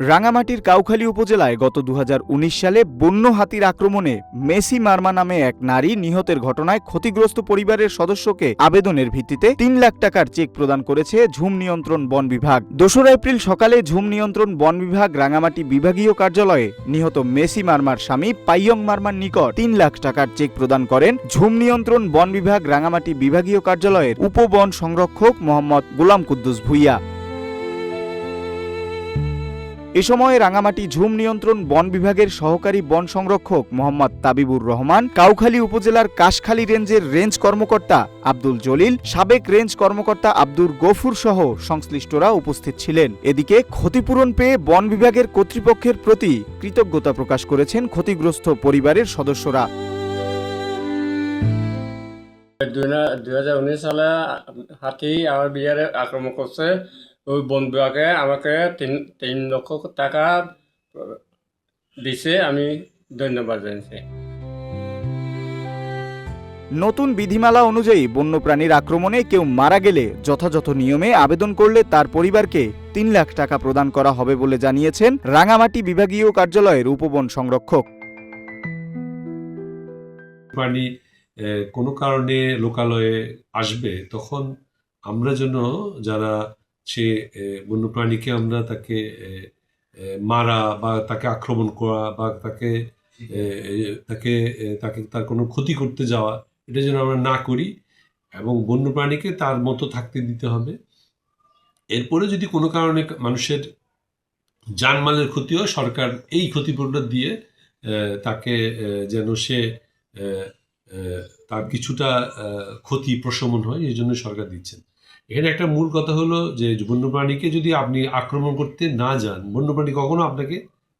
রাঙামাটির কাউখালী উপজেলায় গত 2019 সালে বন্য হাতির আক্রমণে মেসি মার্মা নামে এক নারী নিহতের ঘটনায় ক্ষতিগ্রস্ত পরিবারের সদস্যকে আবেদনের ভিত্তিতে 3 লাখ টাকার চেক প্রদান করেছে ঝুম নিয়ন্ত্রণ বন বিভাগ। 2 এপ্রিল সকালে ঝুম নিয়ন্ত্রণ বন বিভাগ রাঙামাটি বিভাগীয় কার্যালয়ে নিহত মেসি মার্মার স্বামী পাইয়ং মার্মার নিকট 3 লাখ টাকার চেক প্রদান করেন ঝুম নিয়ন্ত্রণ বন বিভাগ রাঙামাটি বিভাগীয় কার্যালয়ের উপবন সংরক্ষক মোহাম্মদ গোলাম কুদ্দুস ভুইয়া। এ সময় রাঙামাটি ঝুম নিয়ন্ত্রণ বন বিভাগের সহকারী বন সংরক্ষক মোহাম্মদ তাবিবুর রহমান, কাউখালী উপজেলার কাশখালী রেঞ্জের রেঞ্জ কর্মকর্তা আব্দুল জলিল, সাবেক রেঞ্জ কর্মকর্তা আব্দুর গফুর সহ সংশ্লিষ্টরা উপস্থিত ছিলেন। এদিকে ক্ষতিপূরণ পেয়ে বন বিভাগের কর্তৃপক্ষের প্রতি কৃতজ্ঞতা প্রকাশ করেছেন ক্ষতিগ্রস্ত পরিবারের সদস্যরা। 2019 সালে হাতি আমার বিয়ারে আক্রমণ করছে। ওই বন বিভাগে আমাকে 3 লক্ষ টাকা দিছে, আমি ধন্যবাদ জানাচ্ছি। নতুন বিধিমালা অনুযায়ী বন্যপ্রাণীর আক্রমণে কেউ মারা গেলে যথাযথ নিয়মে আবেদন করলে তার পরিবারকে 3 লাখ টাকা প্রদান করা হবে বলে জানিয়েছেন রাঙামাটি বিভাগীয় কার্যালয়ের উপবন সংরক্ষক। প্রাণী কোনো কারণে লোকালয়ে আসবে, তখন আমরা যেন যারা সে বন্যপ্রাণীকে আমরা তাকে মারা বা তাকে আক্রমণ করা বা তাকে তার কোনো ক্ষতি করতে যাওয়া, এটা যেন আমরা না করি এবং বন্যপ্রাণীকে তার মতো থাকতে দিতে হবে। এরপরে যদি কোনো কারণে মানুষের জানমালের ক্ষতি হয়, সরকার এই ক্ষতিপূরণটা দিয়ে তাকে যেন সে তার কিছুটা ক্ষতি প্রশমন হয়, এই জন্য সরকার দিচ্ছেন। এখানে একটা মূল কথা হলো যে বন্যপ্রাণীকে যদি আপনি আক্রমণ করতে না যান, বন্যপ্রাণী কখনো আপনাকে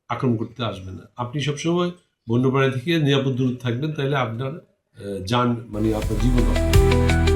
আক্রমণ করতে আসবে না। আপনি সবসময় বন্যপ্রাণী থেকে নিরাপদ দূরত্বে থাকবেন, তাহলে আপনার আপনার জীবন হবে।